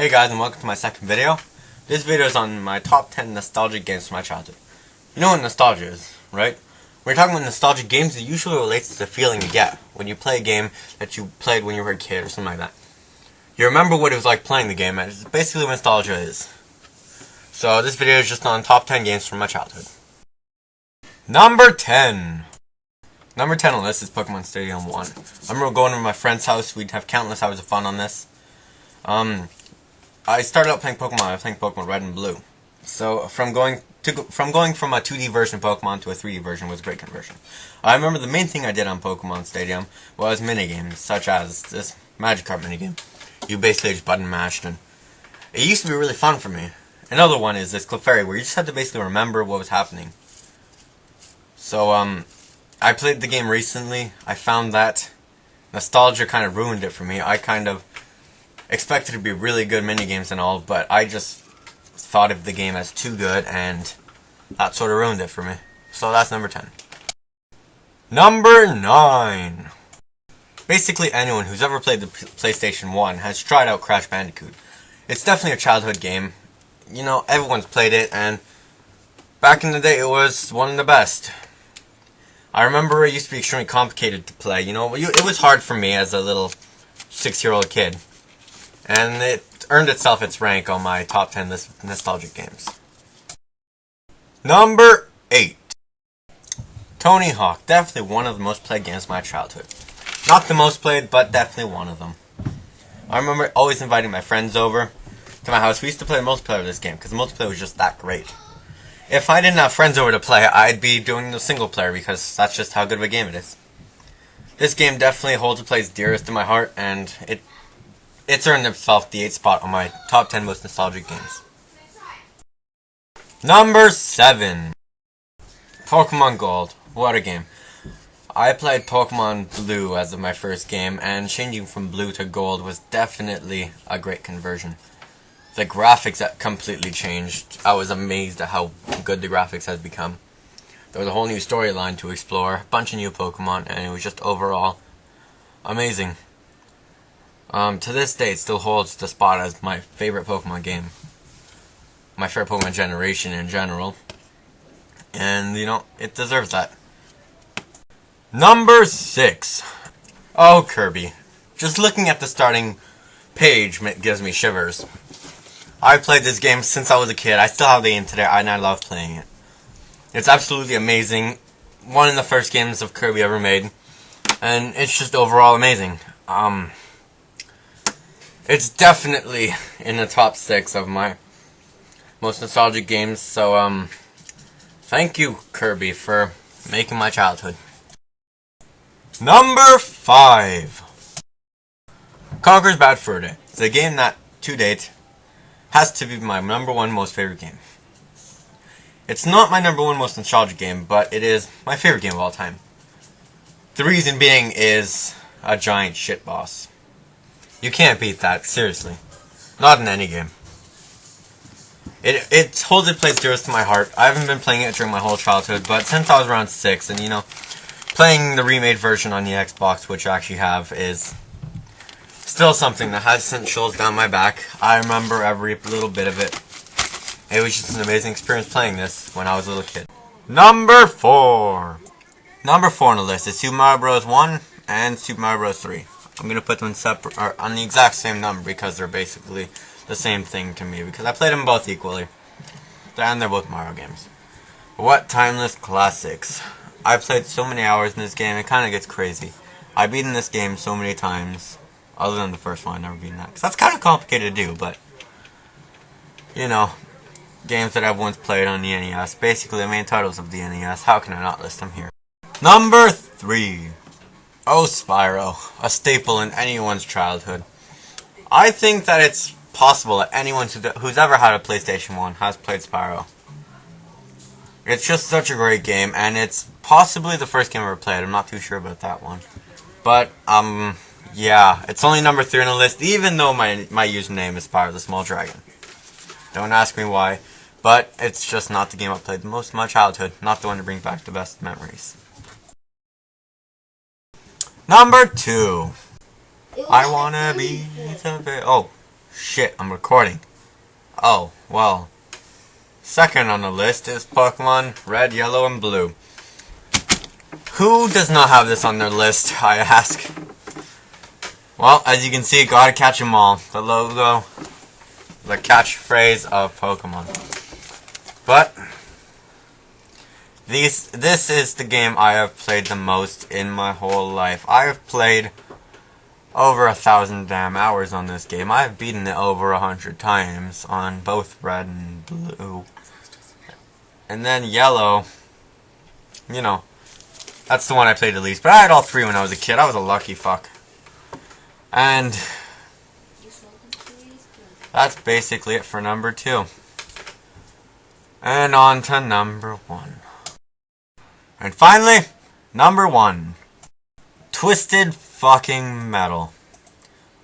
Hey guys, and welcome to my second video. This video is on my top 10 nostalgic games from my childhood. You know what nostalgia is, right? When you're talking about nostalgic games, it usually relates to the feeling you get when you play a game that you played when you were a kid or something like that. You remember what it was like playing the game, and it's basically what nostalgia is. So this video is just on top 10 games from my childhood. Number 10. Number 10 on the list is Pokemon Stadium 1. I remember going to my friend's house. We'd have countless hours of fun on this. I started out playing Pokemon. I was playing Pokemon Red and Blue. So from going from a 2D version of Pokemon to a 3D version was a great conversion. I remember the main thing I did on Pokemon Stadium was minigames, such as this Magikarp minigame. You basically just button mashed, and it used to be really fun for me. Another one is this Clefairy, where you just had to basically remember what was happening. So I played the game recently. I found that nostalgia kind of ruined it for me. I kind of expected it to be really good minigames and all, but I just thought of the game as too good, and that sort of ruined it for me. So that's number 10. Number 9. Basically anyone who's ever played the PlayStation 1 has tried out Crash Bandicoot. It's definitely a childhood game. You know, everyone's played it, and back in the day it was one of the best. I remember it used to be extremely complicated to play. You know, it was hard for me as a little 6-year-old kid. And it earned itself its rank on my top 10 nostalgic games. Number 8. Tony Hawk. Definitely one of the most played games of my childhood. Not the most played, but definitely one of them. I remember always inviting my friends over to my house. We used to play multiplayer of this game, because the multiplayer was just that great. If I didn't have friends over to play, I'd be doing the single player, because that's just how good of a game it is. This game definitely holds a place dearest to my heart, and it's earned itself the 8th spot on my top 10 most nostalgic games. Number 7. Pokemon Gold. What a game. I played Pokemon Blue as my first game, and changing from Blue to Gold was definitely a great conversion. The graphics completely changed. I was amazed at how good the graphics has become. There was a whole new storyline to explore, a bunch of new Pokemon, and it was just overall amazing. To this day, it still holds the spot as my favorite Pokemon game. My favorite Pokemon generation in general. And, you know, it deserves that. Number 6. Oh, Kirby. Just looking at the starting page gives me shivers. I've played this game since I was a kid. I still have the game today, and I love playing it. It's absolutely amazing. One of the first games of Kirby ever made. And it's just overall amazing. It's definitely in the top 6 of my most nostalgic games, so, thank you, Kirby, for making my childhood. Number 5. Conkers Bad Fur. It's a game that, to date, has to be my number 1 most favorite game. It's not my number 1 most nostalgic game, but it is my favorite game of all time. The reason being is a giant shit boss. You can't beat that, seriously. Not in any game. It holds a place dearest to my heart. I haven't been playing it during my whole childhood, but since I was around 6, and you know, playing the remade version on the Xbox, which I actually have, is still something that has sent chills down my back. I remember every little bit of it. It was just an amazing experience playing this when I was a little kid. Number 4. Number 4 on the list is Super Mario Bros. 1 and Super Mario Bros. 3. I'm going to put them separate, or on the exact same number, because they're basically the same thing to me, because I played them both equally. And they're both Mario games. What timeless classics. I played so many hours in this game, it kind of gets crazy. I've beaten this game so many times, other than the first one, I've never beaten that. Because that's kind of complicated to do, but, you know, games that I've once played on the NES, basically the main titles of the NES, how can I not list them here? Number 3. Oh, Spyro, a staple in anyone's childhood. I think that it's possible that anyone who's ever had a PlayStation 1 has played Spyro. It's just such a great game, and it's possibly the first game I ever played. I'm not too sure about that one. But, yeah, it's only number 3 on the list, even though my username is Spyro the Small Dragon. Don't ask me why, but it's just not the game I played the most in my childhood, not the one to bring back the best memories. Number 2. I wanna be the Shit, I'm recording. Oh, well. Second on the list is Pokemon Red, Yellow, and Blue. Who does not have this on their list, I ask? Well, as you can see, gotta catch 'em all. The logo, the catchphrase of Pokemon. But this is the game I have played the most in my whole life. I have played over 1,000 damn hours on this game. I have beaten it over 100 times on both Red and Blue. And then Yellow, you know, that's the one I played the least. But I had all three when I was a kid. I was a lucky fuck. And that's basically it for number 2. And on to number 1. And finally, number 1. Twisted fucking Metal.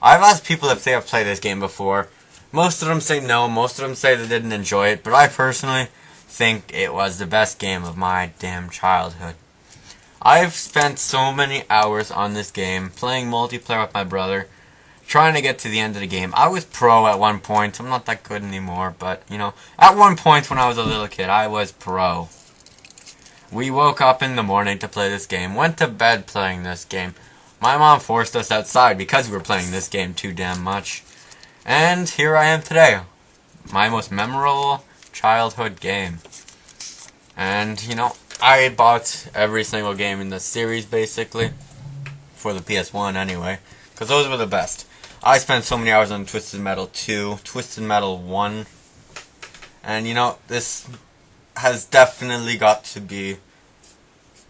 I've asked people if they have played this game before. Most of them say no. Most of them say they didn't enjoy it. But I personally think it was the best game of my damn childhood. I've spent so many hours on this game, playing multiplayer with my brother, trying to get to the end of the game. I was pro at one point. I'm not that good anymore, but, you know, at one point when I was a little kid, I was pro. We woke up in the morning to play this game, went to bed playing this game. My mom forced us outside because we were playing this game too damn much. And here I am today. My most memorable childhood game. And, you know, I bought every single game in the series, basically. For the PS1, anyway. Because those were the best. I spent so many hours on Twisted Metal 2, Twisted Metal 1. And, you know, this has definitely got to be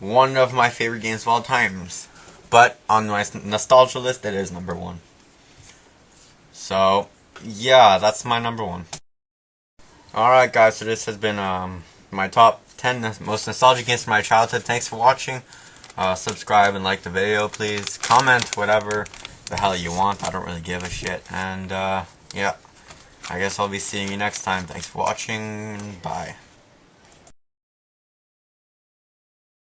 one of my favorite games of all times. But on my nostalgia list, it is number 1. So, yeah, that's my number 1. Alright guys, so this has been my top 10 most nostalgic games from my childhood. Thanks for watching. Subscribe and like the video, please. Comment whatever the hell you want. I don't really give a shit. And, yeah. I guess I'll be seeing you next time. Thanks for watching. Bye.